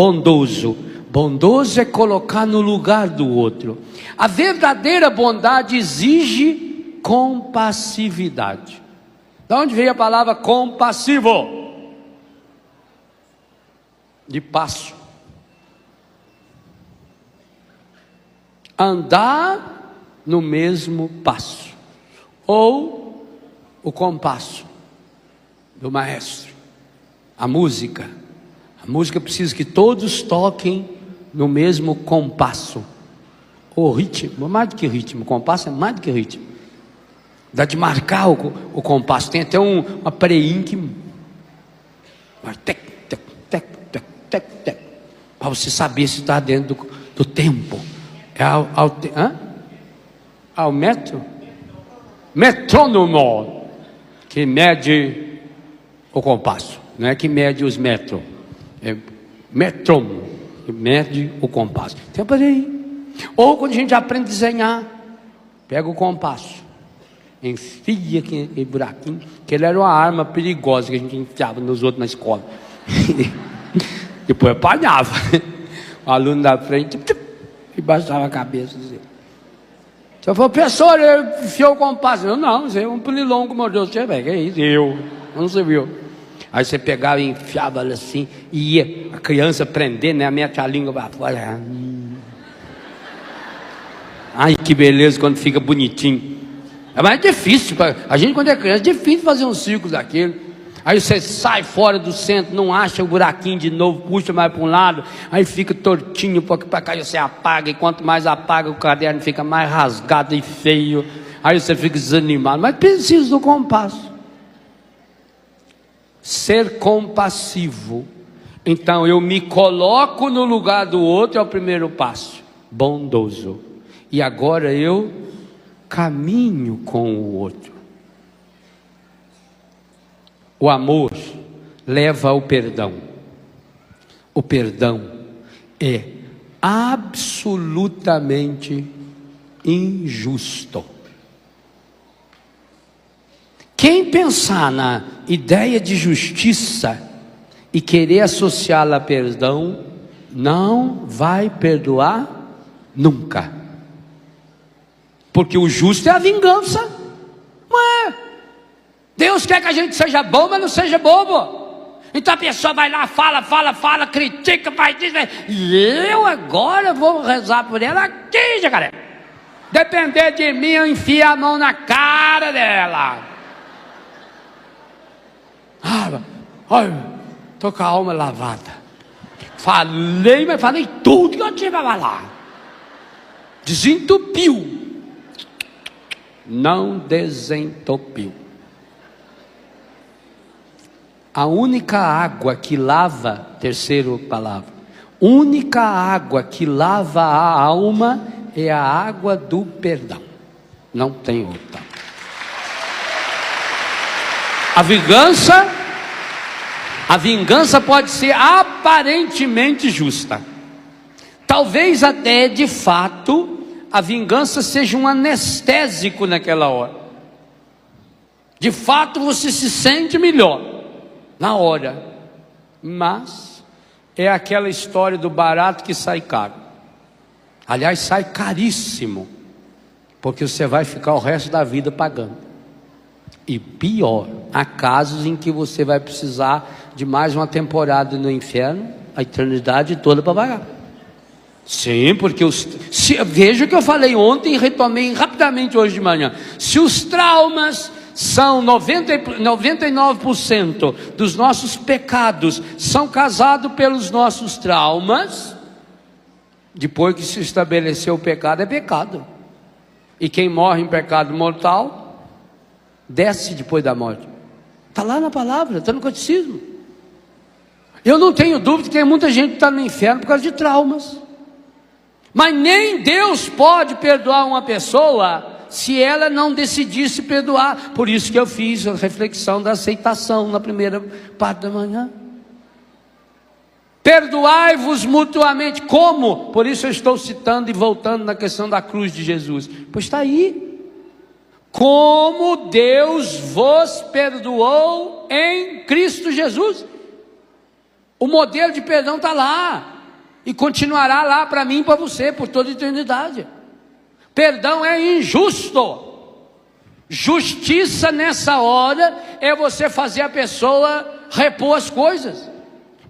bondoso. Bondoso é colocar no lugar do outro. A verdadeira bondade exige compassividade. De onde veio a palavra compassivo? De passo. Andar no mesmo passo. Ou o compasso do maestro. A música precisa que todos toquem no mesmo compasso. O ritmo, mais do que ritmo, o compasso é mais do que ritmo. Dá de marcar o compasso. Tem até uma preinha que vai tec, tec, tec, tec, tec, tec, para você saber se está dentro do tempo. É ao metro? Metrônomo, que mede o compasso. Não é que mede os metros. É metrônomo, que mede o compasso. Tem aí. Ou quando a gente aprende a desenhar, pega o compasso, enfia aquele buraquinho, que ele era uma arma perigosa que a gente enfiava nos outros na escola. Depois apanhava. O aluno da frente e baixava a cabeça. Se eu for, professor, ele enfiou o compasso. Eu não, você é um pernilongo, meu Deus, você é, que é isso? Eu não se viu. Aí você pegava e enfiava assim, e ia a criança prender, né? Mete a língua para fora. Ai, que beleza quando fica bonitinho. É mais difícil, a gente quando é criança, é difícil fazer um círculo daquele. Aí você sai fora do centro, não acha o buraquinho de novo, puxa mais para um lado, aí fica tortinho, porque para cá você apaga, e quanto mais apaga o caderno fica mais rasgado e feio, aí você fica desanimado, mas precisa do compasso. Ser compassivo. Então eu me coloco no lugar do outro, é o primeiro passo. Bondoso. E agora eu caminho com o outro. O amor leva ao perdão. O perdão é absolutamente injusto. Quem pensar na ideia de justiça e querer associá-la a perdão, não vai perdoar nunca. Porque o justo é a vingança. Não é? Deus quer que a gente seja bom, mas não seja bobo. Então a pessoa vai lá, fala, critica, faz isso. E eu agora vou rezar por ela aqui, jacaré. Depender de mim, eu enfio a mão na cara dela. Olha, estou com a alma lavada. Falei, mas falei tudo que eu tinha para falar. Desentupiu. Não desentupiu. A única água que lava, terceira palavra, única água que lava a alma é a água do perdão. Não tem outra. A vingança pode ser aparentemente justa. Talvez até de fato a vingança seja um anestésico naquela hora. De fato você se sente melhor na hora, mas é aquela história do barato que sai caro. Aliás, sai caríssimo, porque você vai ficar o resto da vida pagando. E pior, há casos em que você vai precisar de mais uma temporada no inferno, a eternidade toda para pagar. Sim, porque veja o que eu falei ontem e retomei rapidamente hoje de manhã. Se os traumas são 99% dos nossos pecados são causados pelos nossos traumas, depois que se estabeleceu o pecado, é pecado. E quem morre em pecado mortal desce depois da morte. Está lá na palavra, está no catecismo. Eu não tenho dúvida que tem muita gente que está no inferno por causa de traumas. Mas nem Deus pode perdoar uma pessoa se ela não decidisse perdoar. Por isso que eu fiz a reflexão da aceitação na primeira parte da manhã. Perdoai-vos mutuamente. Como? Por isso eu estou citando e voltando na questão da cruz de Jesus. Pois está aí. Como Deus vos perdoou em Cristo Jesus. O modelo de perdão está lá, e continuará lá para mim e para você, por toda a eternidade. Perdão é injusto. Justiça nessa hora é você fazer a pessoa repor as coisas,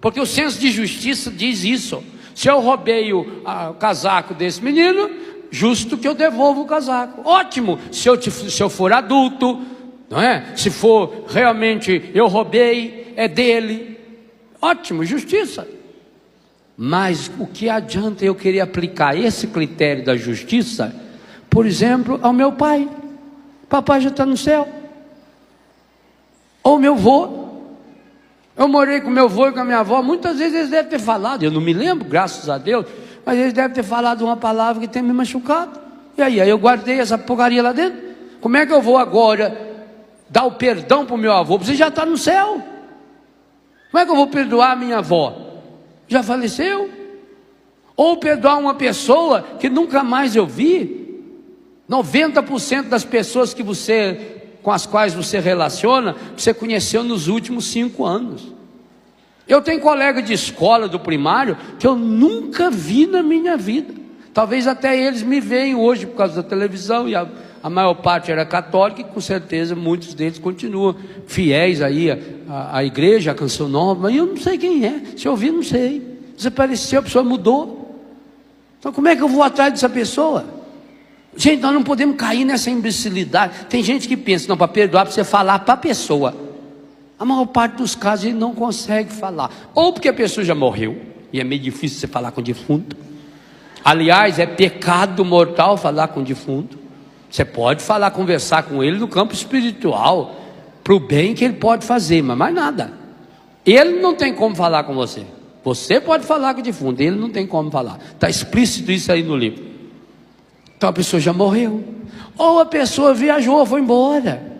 porque o senso de justiça diz isso. Se eu roubei o casaco desse menino, justo que eu devolva o casaco. Ótimo, se eu for adulto, não é? Se for realmente eu roubei, é dele. Ótimo, justiça. Mas o que adianta eu querer aplicar esse critério da justiça, por exemplo, ao meu pai? Papai já está no céu. Ou meu avô. Eu morei com meu avô e com a minha avó. Muitas vezes eles devem ter falado, eu não me lembro, graças a Deus, mas eles devem ter falado uma palavra que tem me machucado. E aí eu guardei essa porcaria lá dentro. Como é que eu vou agora dar o perdão para o meu avô? Você já está no céu. Como é que eu vou perdoar a minha avó? Já faleceu? Ou perdoar uma pessoa que nunca mais eu vi? 90% das pessoas com as quais você relaciona, você conheceu nos últimos 5 anos. Eu tenho colega de escola do primário que eu nunca vi na minha vida. Talvez até eles me veem hoje por causa da televisão, e a maior parte era católica, e com certeza muitos deles continuam fiéis aí à igreja, à Canção Nova, mas eu não sei quem é. Se eu ouvir, não sei. Desapareceu, a pessoa mudou. Então como é que eu vou atrás dessa pessoa? Gente, nós não podemos cair nessa imbecilidade. Tem gente que pensa, não, para perdoar, para você falar para a pessoa. A maior parte dos casos ele não consegue falar. Ou porque a pessoa já morreu, e é meio difícil você falar com o defunto. Aliás, é pecado mortal falar com o defunto. Você pode falar, conversar com ele no campo espiritual, para o bem que ele pode fazer, mas mais nada. Ele não tem como falar com você. Você pode falar com o defunto, ele não tem como falar. Está explícito isso aí no livro. Então a pessoa já morreu. Ou a pessoa viajou, foi embora.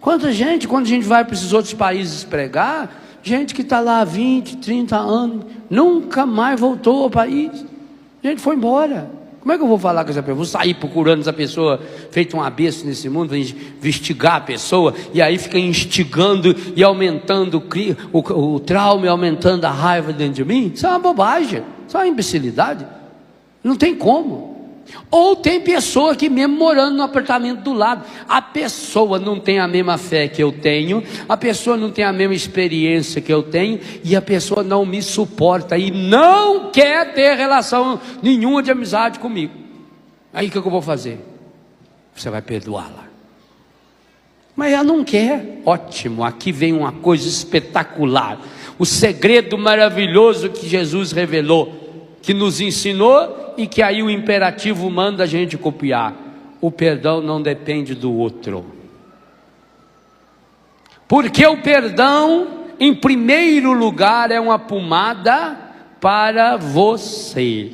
Quanta gente, quando a gente vai para esses outros países pregar, gente que está lá há 20, 30 anos, nunca mais voltou ao país. A gente foi embora. Como é que eu vou falar com essa pessoa? Vou sair procurando essa pessoa, feito uma besta nesse mundo, investigar a pessoa, e aí fica instigando e aumentando o trauma, e aumentando a raiva dentro de mim? Isso é uma bobagem, isso é uma imbecilidade. Não tem como. Ou tem pessoa que mesmo morando no apartamento do lado, a pessoa não tem a mesma fé que eu tenho, a pessoa não tem a mesma experiência que eu tenho, e a pessoa não me suporta e não quer ter relação nenhuma de amizade comigo. Aí o que eu vou fazer? Você vai perdoá-la. Mas ela não quer. Ótimo, aqui vem uma coisa espetacular, o segredo maravilhoso que Jesus revelou, que nos ensinou, e que aí o imperativo manda a gente copiar. O perdão não depende do outro. Porque o perdão, em primeiro lugar, é uma pomada para você.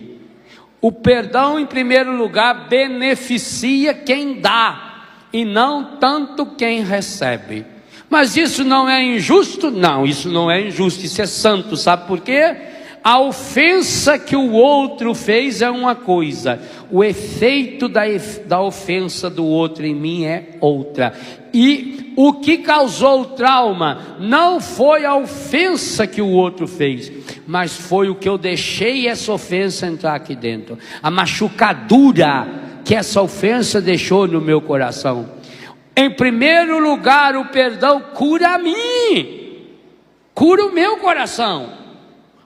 O perdão, em primeiro lugar, beneficia quem dá, e não tanto quem recebe. Mas isso não é injusto? Não, isso não é injusto, isso é santo. Sabe por quê? A ofensa que o outro fez é uma coisa, o efeito da ofensa do outro em mim é outra. E o que causou o trauma não foi a ofensa que o outro fez, mas foi o que eu deixei essa ofensa entrar aqui dentro, a machucadura que essa ofensa deixou no meu coração. Em primeiro lugar, o perdão cura a mim, cura o meu coração.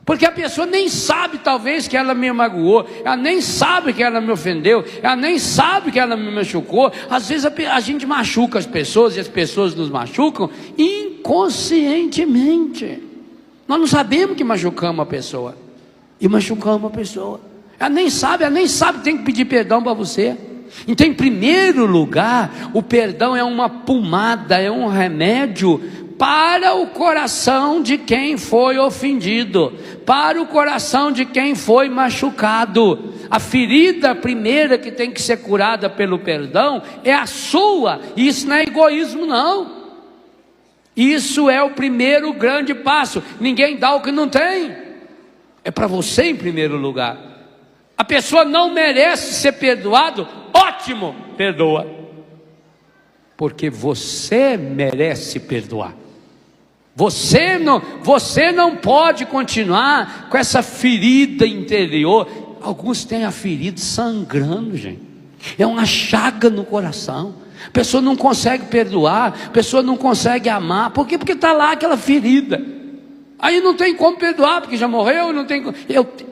Porque a pessoa nem sabe, talvez, que ela me magoou, ela nem sabe que ela me ofendeu, ela nem sabe que ela me machucou. Às vezes a gente machuca as pessoas, e as pessoas nos machucam inconscientemente. Nós não sabemos que machucamos a pessoa, e machucamos a pessoa. Ela nem sabe que tem que pedir perdão para você. Então, em primeiro lugar, o perdão é uma pomada, é um remédio para o coração de quem foi ofendido, para o coração de quem foi machucado. A ferida primeira que tem que ser curada pelo perdão é a sua. Isso não é egoísmo, não. Isso é o primeiro grande passo. Ninguém dá o que não tem. É para você em primeiro lugar. A pessoa não merece ser perdoado. Ótimo, perdoa. Porque você merece perdoar. Você não pode continuar com essa ferida interior. Alguns têm a ferida sangrando, gente. É uma chaga no coração. A pessoa não consegue perdoar, a pessoa não consegue amar. Por quê? Porque está lá aquela ferida. Aí não tem como perdoar, porque já morreu, não tem.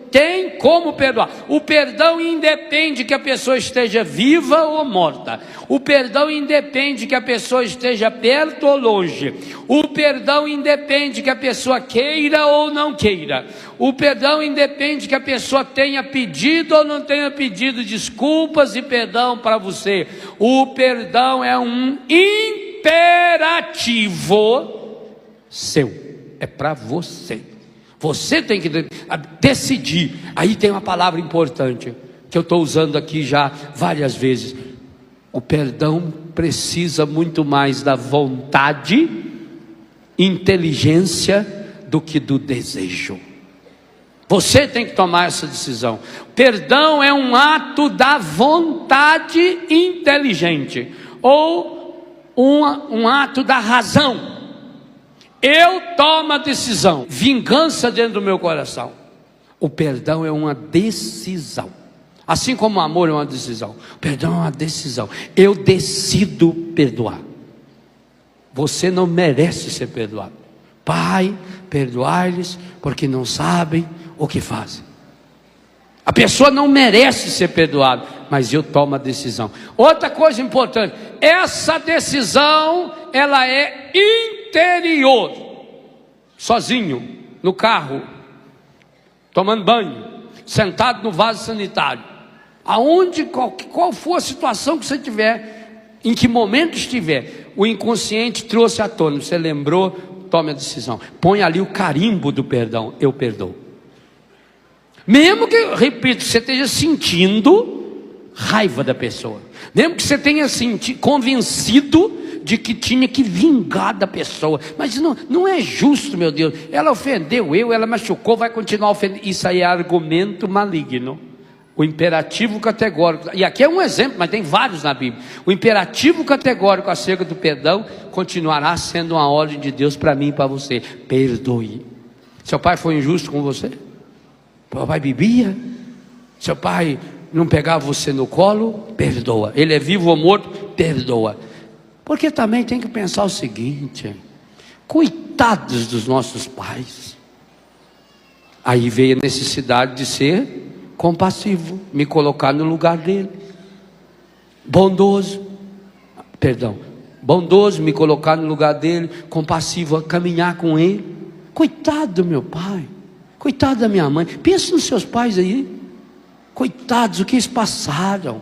Tem como perdoar. O perdão independe que a pessoa esteja viva ou morta. O perdão independe que a pessoa esteja perto ou longe. O perdão independe que a pessoa queira ou não queira. O perdão independe que a pessoa tenha pedido ou não tenha pedido desculpas e perdão para você. O perdão é um imperativo seu. É para você. Você tem que decidir. Aí tem uma palavra importante que eu estou usando aqui já várias vezes. O perdão precisa muito mais da vontade, inteligência, do que do desejo. Você tem que tomar essa decisão. Perdão é um ato da vontade inteligente, ou um ato da razão. Eu tomo a decisão. Vingança dentro do meu coração. O perdão é uma decisão. Assim como o amor é uma decisão, o perdão é uma decisão. Eu decido perdoar. Você não merece ser perdoado. Pai, perdoai-lhes, porque não sabem o que fazem. A pessoa não merece ser perdoada, mas eu tomo a decisão. Outra coisa importante, essa decisão, ela é interior. Sozinho, no carro, tomando banho, sentado no vaso sanitário, aonde, qual for a situação que você tiver, em que momento estiver, o inconsciente trouxe à tona, você lembrou, tome a decisão. Põe ali o carimbo do perdão, eu perdoo. Mesmo que, repito, você esteja sentindo raiva da pessoa, mesmo que você tenha convencido de que tinha que vingar da pessoa, mas não é justo, meu Deus, ela ofendeu ela machucou, vai continuar ofendendo. Isso aí é argumento maligno. O imperativo categórico, e aqui é um exemplo, mas tem vários na Bíblia. O imperativo categórico acerca do perdão continuará sendo uma ordem de Deus para mim e para você: perdoe. Seu pai foi injusto com você? Seu pai bebia? Seu pai não pegava você no colo? Perdoa. Ele é vivo ou morto? Perdoa. Porque também tem que pensar o seguinte: coitados dos nossos pais. Aí veio a necessidade de ser compassivo, me colocar no lugar dele. Bondoso, me colocar no lugar dele, compassivo, caminhar com ele. Coitado do meu pai, coitado da minha mãe. Pensa nos seus pais aí, coitados, o que eles passaram,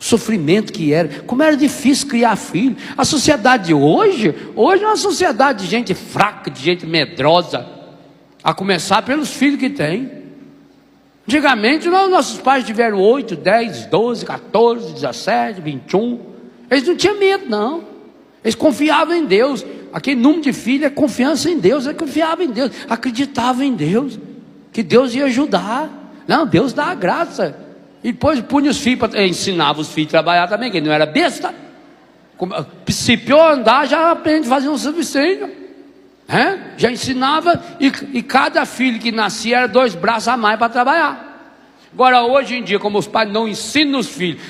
o sofrimento que era, como era difícil criar filho. A sociedade de hoje é uma sociedade de gente fraca, de gente medrosa, a começar pelos filhos que tem. Antigamente nossos pais tiveram 8, 10, 12, 14, 17, 21. Eles não tinham medo, não. Eles confiavam em Deus. Aquele número de filhos é confiança em Deus. Eles confiavam em Deus, acreditavam em Deus, que Deus ia ajudar. Não, Deus dá a graça. E depois punha os filhos, ensinava os filhos a trabalhar também, que ele não era besta. Se pior andar, já aprende a fazer um servicinho. Já ensinava, e cada filho que nascia era 2 braços a mais para trabalhar. Agora hoje em dia, como os pais não ensinam os filhos,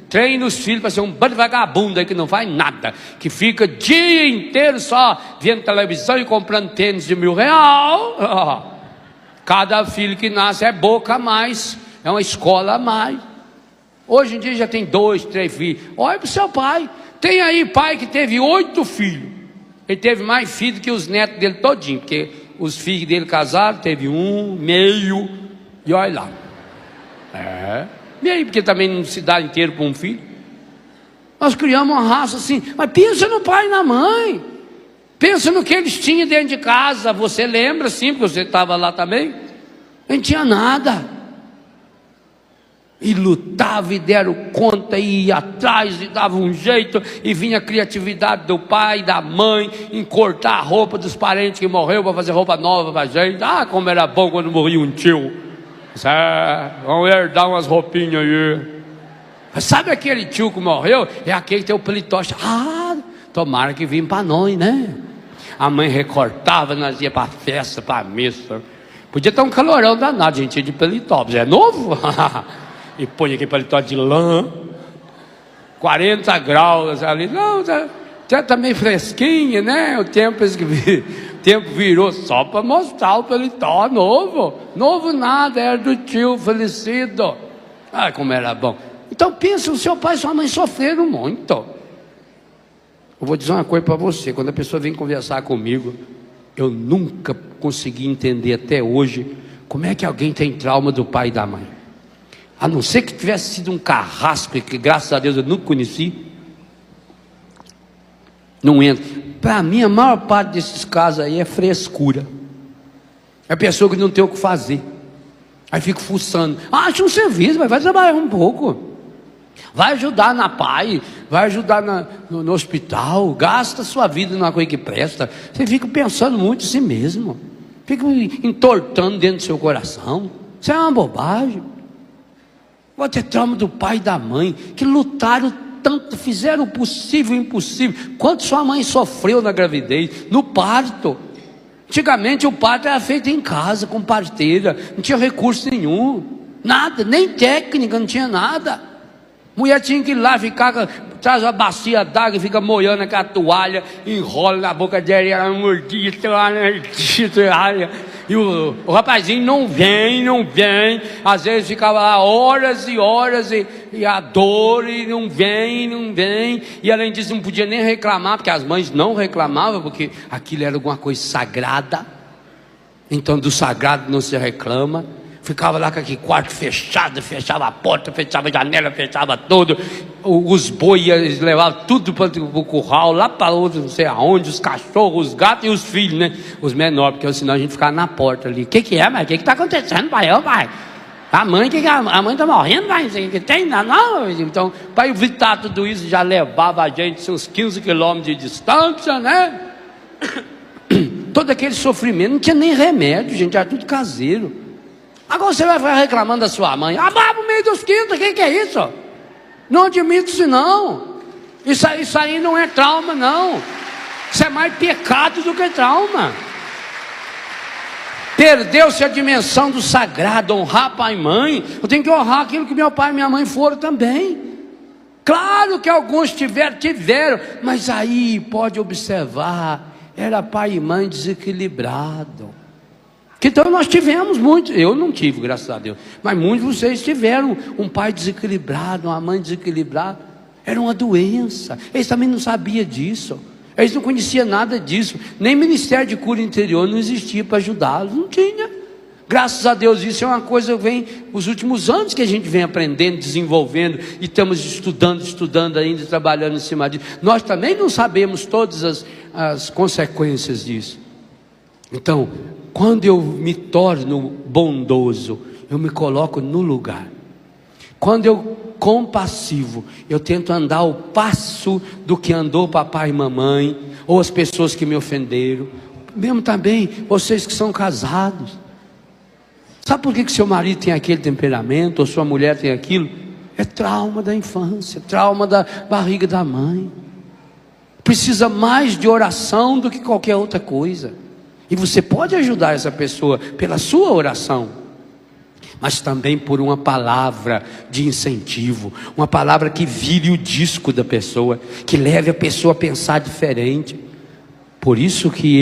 treinam os filhos para ser um bando de vagabundo aí que não faz nada, que fica o dia inteiro só vendo televisão e comprando tênis de R$1.000. Cada filho que nasce é boca a mais, é uma escola a mais. Hoje em dia já tem 2, 3 filhos. Olha para o seu pai. Tem aí pai que teve 8 filhos. Ele teve mais filhos que os netos dele todinho, porque os filhos dele casaram, teve 1, meio, e olha lá. Meio, porque também não se dá inteiro para um filho. Nós criamos uma raça assim, mas pensa no pai e na mãe. Pensa no que eles tinham dentro de casa. Você lembra sim, porque você estava lá também. Não tinha nada. E lutava e deram conta, e ia atrás e dava um jeito, e vinha a criatividade do pai, da mãe, em cortar a roupa dos parentes que morreu para fazer roupa nova para a gente. Como era bom quando morria um tio. Vamos herdar umas roupinhas aí. Mas sabe aquele tio que morreu? É aquele que tem o pelitoche. Tomara que vim para nós, né? a mãe recortava, nós ia para festa, para missa. Podia estar um calorão danado, gente, de paletó. É novo? E põe aquele paletó de lã, 40 graus ali. Não, tá meio fresquinho, né? O tempo virou só para mostrar o paletó novo. Novo nada, era do tio falecido. Ah, como era bom. Então pensa, o seu pai e sua mãe sofreram muito. Eu vou dizer uma coisa para você, quando a pessoa vem conversar comigo, eu nunca consegui entender até hoje como é que alguém tem trauma do pai e da mãe. A não ser que tivesse sido um carrasco, que graças a Deus eu nunca conheci. Não entra. Para mim, a maior parte desses casos aí é frescura. É a pessoa que não tem o que fazer. Aí fica fuçando. Acha um serviço, mas vai trabalhar um pouco. Vai ajudar na PAI, vai ajudar no hospital, gasta sua vida numa coisa que presta. Você fica pensando muito em si mesmo, fica entortando dentro do seu coração. Isso é uma bobagem. Vou ter trauma do pai e da mãe, que lutaram tanto, fizeram o possível e o impossível. Quanto sua mãe sofreu na gravidez, no parto. Antigamente o parto era feito em casa, com parteira, não tinha recurso nenhum, nada, nem técnica, não tinha nada. Mulher tinha que ir lá, traz uma bacia d'água e fica molhando aquela toalha, enrola na boca dela, ela mordia, toalha. E o rapazinho não vem, às vezes ficava lá horas e horas, e a dor, e não vem, e além disso não podia nem reclamar, porque as mães não reclamavam, porque aquilo era alguma coisa sagrada, então do sagrado não se reclama. Ficava lá com aquele quarto fechado, fechava a porta, fechava a janela, fechava tudo. Os bois, eles levavam tudo para o curral, lá para outro, não sei aonde, os cachorros, os gatos e os filhos, né? Os menores, porque senão a gente ficava na porta ali. O que é, mas o que está acontecendo, pai? Pai? A mãe está morrendo, pai? O que tem? Não. Então, para evitar tudo isso, já levava a gente seus 15 quilômetros de distância, né? Todo aquele sofrimento, não tinha nem remédio, gente, era tudo caseiro. Agora você vai ficar reclamando da sua mãe. Ababa o meio dos quintos, o que é isso? Não admito isso não. Isso aí não é trauma não. Isso é mais pecado do que trauma. Perdeu-se a dimensão do sagrado, honrar pai e mãe. Eu tenho que honrar aquilo que meu pai e minha mãe foram também. Claro que alguns tiveram, mas aí pode observar, era pai e mãe desequilibrado. Então nós tivemos muitos, eu não tive, graças a Deus, mas muitos de vocês tiveram um pai desequilibrado, uma mãe desequilibrada. Era uma doença, eles também não sabiam disso, eles não conheciam nada disso, nem Ministério de Cura Interior não existia para ajudá-los, não tinha. Graças a Deus, isso é uma coisa que vem, os últimos anos que a gente vem aprendendo, desenvolvendo, e estamos estudando ainda, trabalhando em cima disso. Nós também não sabemos todas as consequências disso. Então, quando eu me torno bondoso, eu me coloco no lugar. Quando eu compassivo, eu tento andar ao passo do que andou papai e mamãe, ou as pessoas que me ofenderam. Mesmo também, vocês que são casados. Sabe por que seu marido tem aquele temperamento, ou sua mulher tem aquilo? É trauma da infância, trauma da barriga da mãe. Precisa mais de oração do que qualquer outra coisa. E você pode ajudar essa pessoa pela sua oração, mas também por uma palavra de incentivo, uma palavra que vire o disco da pessoa, que leve a pessoa a pensar diferente. Por isso que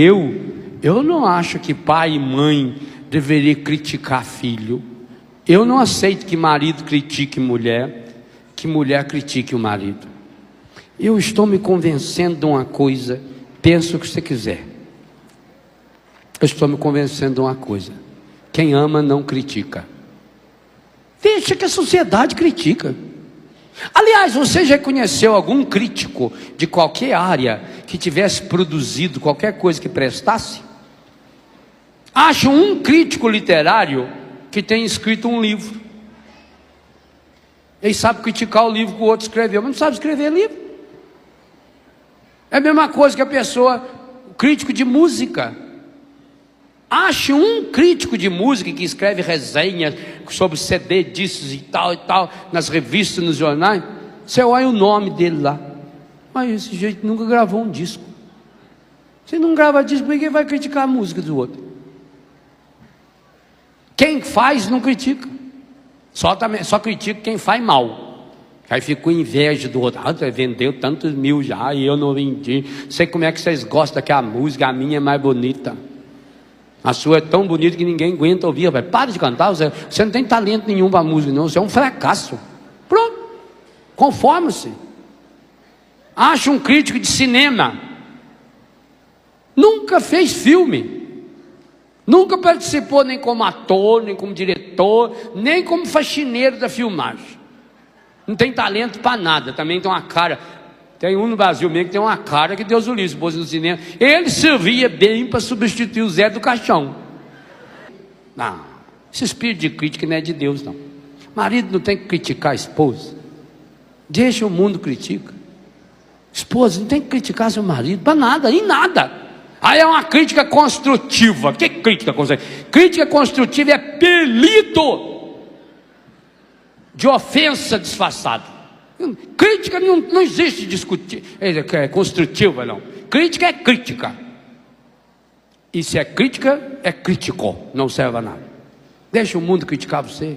eu não acho que pai e mãe deveriam criticar filho. Eu não aceito que marido critique mulher, que mulher critique o marido. Eu estou me convencendo de uma coisa, pensa o que você quiser. Eu estou me convencendo de uma coisa: quem ama não critica. Deixa que a sociedade critica. Aliás, você já conheceu algum crítico de qualquer área que tivesse produzido qualquer coisa que prestasse? Acho um crítico literário que tem escrito um livro. Ele sabe criticar o livro que o outro escreveu, mas não sabe escrever livro. É a mesma coisa que a pessoa, o crítico de música. Ache um crítico de música que escreve resenhas sobre CD, discos e tal, nas revistas, nos jornais. Você olha o nome dele lá. Mas esse jeito nunca gravou um disco. Se não grava disco, por que vai criticar a música do outro? Quem faz não critica, só critica quem faz mal. Aí fica com inveja do outro. Você vendeu tantos mil já e eu não vendi. Sei como é que vocês gostam que a música, a minha é mais bonita. A sua é tão bonita que ninguém aguenta ouvir. Para de cantar, você não tem talento nenhum para a música, não. Você é um fracasso. Pronto, conforme-se. Acha um crítico de cinema, nunca fez filme, nunca participou nem como ator, nem como diretor, nem como faxineiro da filmagem. Não tem talento para nada. Também tem uma cara. Tem um no Brasil mesmo que tem uma cara que Deus o livre, pôs no cinema. Ele servia bem para substituir o Zé do Caixão. Não, esse espírito de crítica não é de Deus, não. Marido não tem que criticar a esposa. Deixa o mundo criticar. Esposa não tem que criticar seu marido para nada, em nada. Aí é uma crítica construtiva. O que é crítica construtiva? Crítica construtiva é apelido de ofensa disfarçada. Crítica não existe discutir, construtiva, não. Crítica é crítica. E se é crítica, é crítico, não serve a nada. Deixa o mundo criticar você.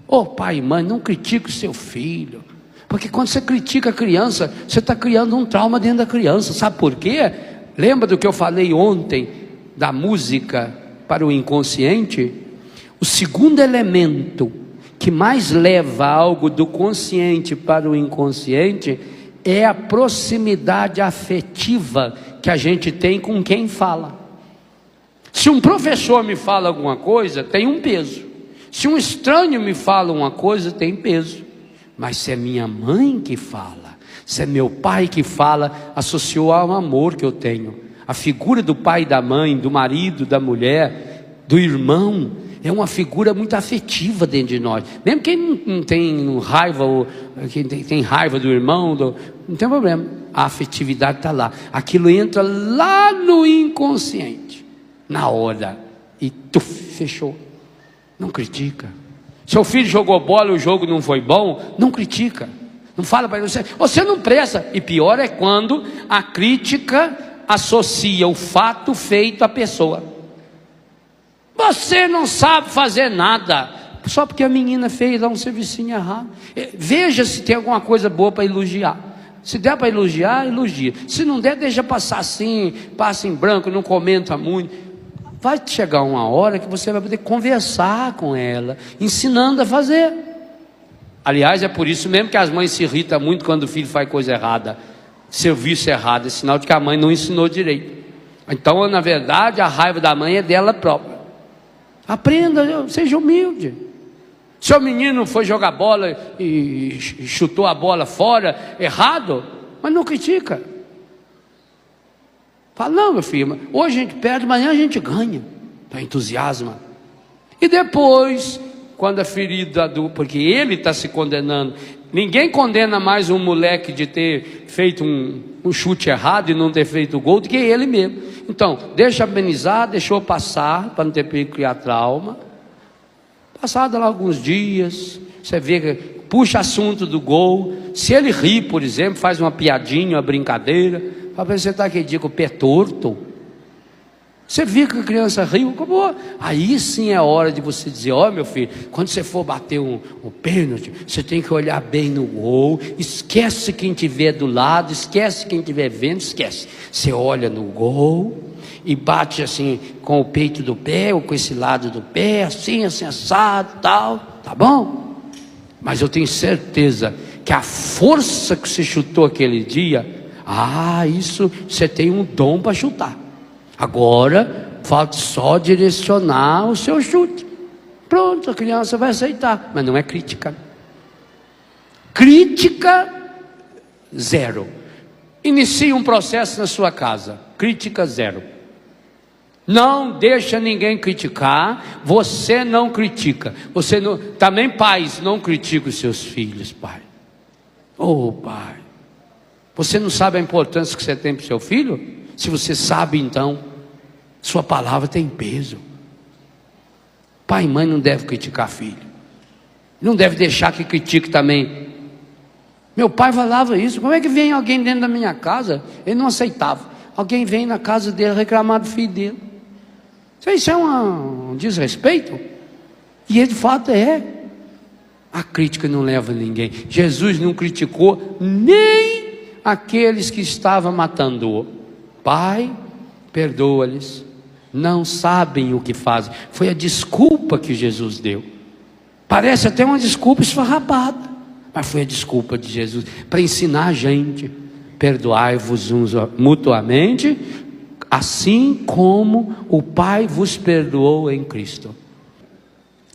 Ô pai e mãe, não critique o seu filho. Porque quando você critica a criança, você está criando um trauma dentro da criança. Sabe por quê? Lembra do que eu falei ontem da música para o inconsciente? O segundo elemento que mais leva algo do consciente para o inconsciente é a proximidade afetiva que a gente tem com quem fala. Se um professor me fala alguma coisa, tem um peso. Se um estranho me fala uma coisa, tem peso. Mas se é minha mãe que fala, se é meu pai que fala, associou ao amor que eu tenho. A figura do pai e da mãe, do marido, da mulher, do irmão, é uma figura muito afetiva dentro de nós. Mesmo quem não tem raiva, ou quem tem raiva do irmão, não tem problema. A afetividade está lá. Aquilo entra lá no inconsciente, na hora, e fechou. Não critica. Seu filho jogou bola e o jogo não foi bom, não critica. Não fala para ele, você não presta. E pior é quando a crítica associa o fato feito à pessoa. Você não sabe fazer nada, só porque a menina fez lá um servicinho errado. Veja se tem alguma coisa boa para elogiar. Se der para elogiar, elogia. Se não der, deixa passar assim, passa em branco, não comenta muito. Vai chegar uma hora que você vai poder conversar com ela, ensinando a fazer. Aliás, é por isso mesmo que as mães se irritam muito quando o filho faz coisa errada. Serviço errado, é sinal de que a mãe não ensinou direito. Então, na verdade, a raiva da mãe é dela própria. Aprenda, seja humilde. Se o menino foi jogar bola e chutou a bola fora, errado, mas não critica. Fala, não meu filho, hoje a gente perde, amanhã a gente ganha. Então entusiasma. E depois, quando a ferida porque ele está se condenando. Ninguém condena mais um moleque de ter feito um chute errado e não ter feito o gol do que ele mesmo. Então, deixa amenizar, deixou passar, para não ter perigo de criar trauma. Passado lá alguns dias, você vê, puxa assunto do gol. Se ele ri, por exemplo, faz uma piadinha, uma brincadeira, fala, você está aquele dia com o pé torto. Você viu que a criança riu, acabou. Aí sim é hora de você dizer, ó meu filho, quando você for bater um pênalti, você tem que olhar bem no gol, esquece quem estiver do lado, esquece quem estiver vendo, esquece. Você olha no gol e bate assim com o peito do pé, ou com esse lado do pé, assim assado, tal, tá bom? Mas eu tenho certeza que a força que você chutou aquele dia, isso você tem um dom para chutar. Agora, falta só direcionar o seu chute. Pronto, a criança vai aceitar. Mas não é crítica. Crítica, zero. Inicie um processo na sua casa. Crítica, zero. Não deixa ninguém criticar. Você não critica. Você não, também pais, não critica os seus filhos, pai. Pai. Você não sabe a importância que você tem para o seu filho? Se você sabe, então, sua palavra tem peso. Pai e mãe não devem criticar filho. Não deve deixar que critique também. Meu pai falava isso. Como é que vem alguém dentro da minha casa? Ele não aceitava. alguém vem na casa dele reclamar do filho dele. Isso é um desrespeito? E ele de fato é. A crítica não leva ninguém. Jesus não criticou nem aqueles que estavam matando-o. Pai, perdoa-lhes, não sabem o que fazem. Foi a desculpa que Jesus deu. Parece até uma desculpa esfarrapada, mas foi a desculpa de Jesus para ensinar a gente: perdoai-vos uns mutuamente, assim como o Pai vos perdoou em Cristo.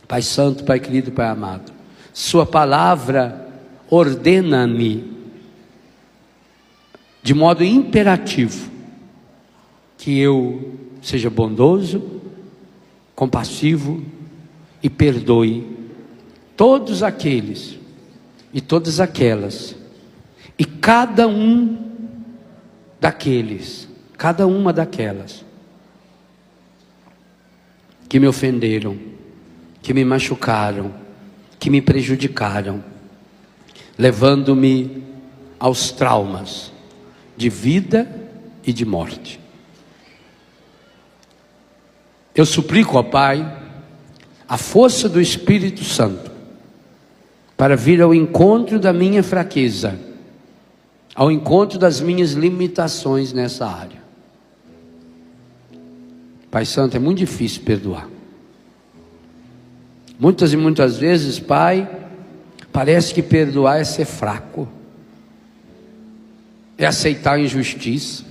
Pai santo, Pai querido, Pai amado, sua palavra ordena-me de modo imperativo que eu seja bondoso, compassivo e perdoe todos aqueles e todas aquelas e cada um daqueles, cada uma daquelas que me ofenderam, que me machucaram, que me prejudicaram, levando-me aos traumas de vida e de morte. Eu suplico ao Pai a força do Espírito Santo para vir ao encontro da minha fraqueza, ao encontro das minhas limitações nessa área. Pai Santo, é muito difícil perdoar. Muitas e muitas vezes, Pai, parece que perdoar é ser fraco, é aceitar a injustiça.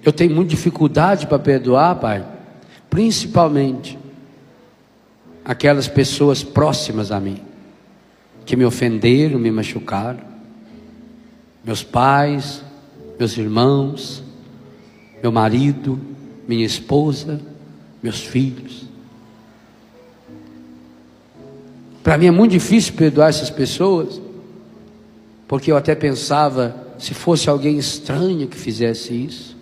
Eu tenho muita dificuldade para perdoar, Pai, principalmente aquelas pessoas próximas a mim, que me ofenderam, me machucaram, meus pais, meus irmãos, meu marido, minha esposa, meus filhos. Para mim é muito difícil perdoar essas pessoas, porque eu até pensava, se fosse alguém estranho que fizesse isso,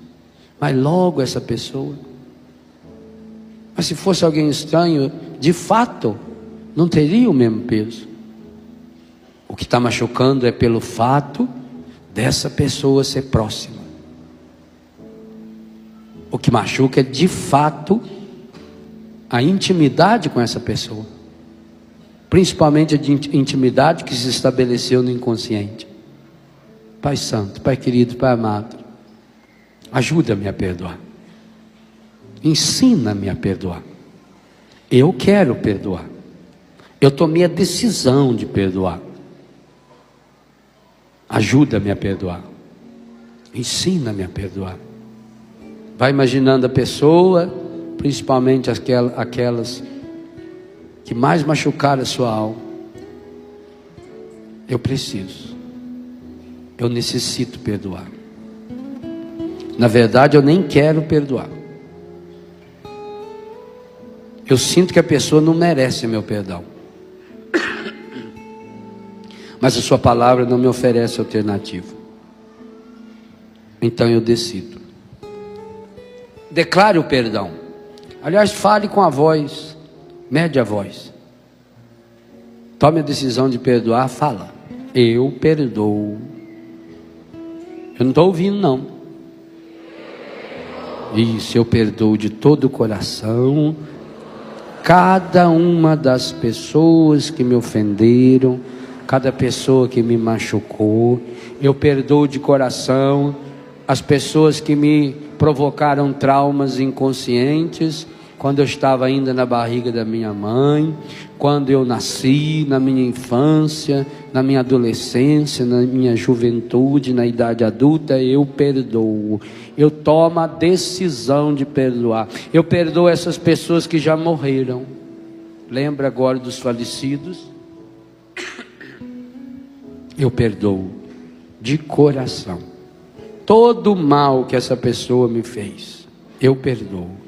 mas logo essa pessoa. Mas se fosse alguém estranho, de fato, não teria o mesmo peso. O que está machucando é pelo fato dessa pessoa ser próxima. O que machuca é de fato a intimidade com essa pessoa, principalmente a intimidade que se estabeleceu no inconsciente. Pai Santo, Pai querido, Pai amado, ajuda-me a perdoar, ensina-me a perdoar. Eu quero perdoar, eu tomei a decisão de perdoar. Ajuda-me a perdoar, ensina-me a perdoar. Vai imaginando a pessoa, principalmente aquelas que mais machucaram a sua alma. Eu preciso, eu necessito perdoar. Na verdade, eu nem quero perdoar. Eu sinto que a pessoa não merece meu perdão, mas a sua palavra não me oferece alternativa. Então eu decido. Declare o perdão. Aliás, fale com a voz, mede a voz. Tome a decisão de perdoar, fala: eu perdoo. Eu não estou ouvindo não. Isso, eu perdoo de todo o coração cada uma das pessoas que me ofenderam, cada pessoa que me machucou. Eu perdoo de coração as pessoas que me provocaram traumas inconscientes, quando eu estava ainda na barriga da minha mãe, quando eu nasci, na minha infância, na minha adolescência, na minha juventude, na idade adulta. Eu perdoo, eu tomo a decisão de perdoar. Eu perdoo essas pessoas que já morreram. Lembra agora dos falecidos? Eu perdoo de coração todo o mal que essa pessoa me fez. Eu perdoo.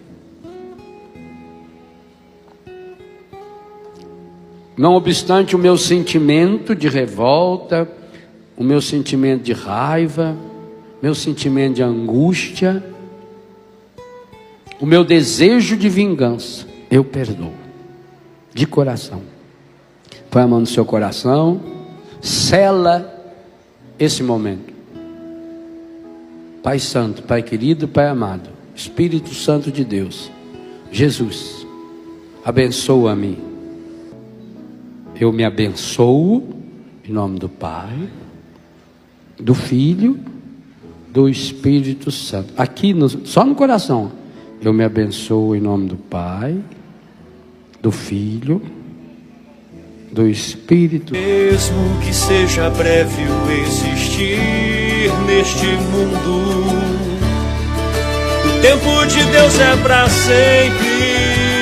Não obstante o meu sentimento de revolta, o meu sentimento de raiva, meu sentimento de angústia, o meu desejo de vingança, eu perdoo de coração. Põe a mão no seu coração, sela esse momento. Pai Santo, Pai querido, Pai amado, Espírito Santo de Deus, Jesus, abençoa-me. Eu me abençoo em nome do Pai, do Filho, do Espírito Santo. Aqui, só no coração. Eu me abençoo em nome do Pai, do Filho, do Espírito. Mesmo que seja breve o existir neste mundo, o tempo de Deus é para sempre.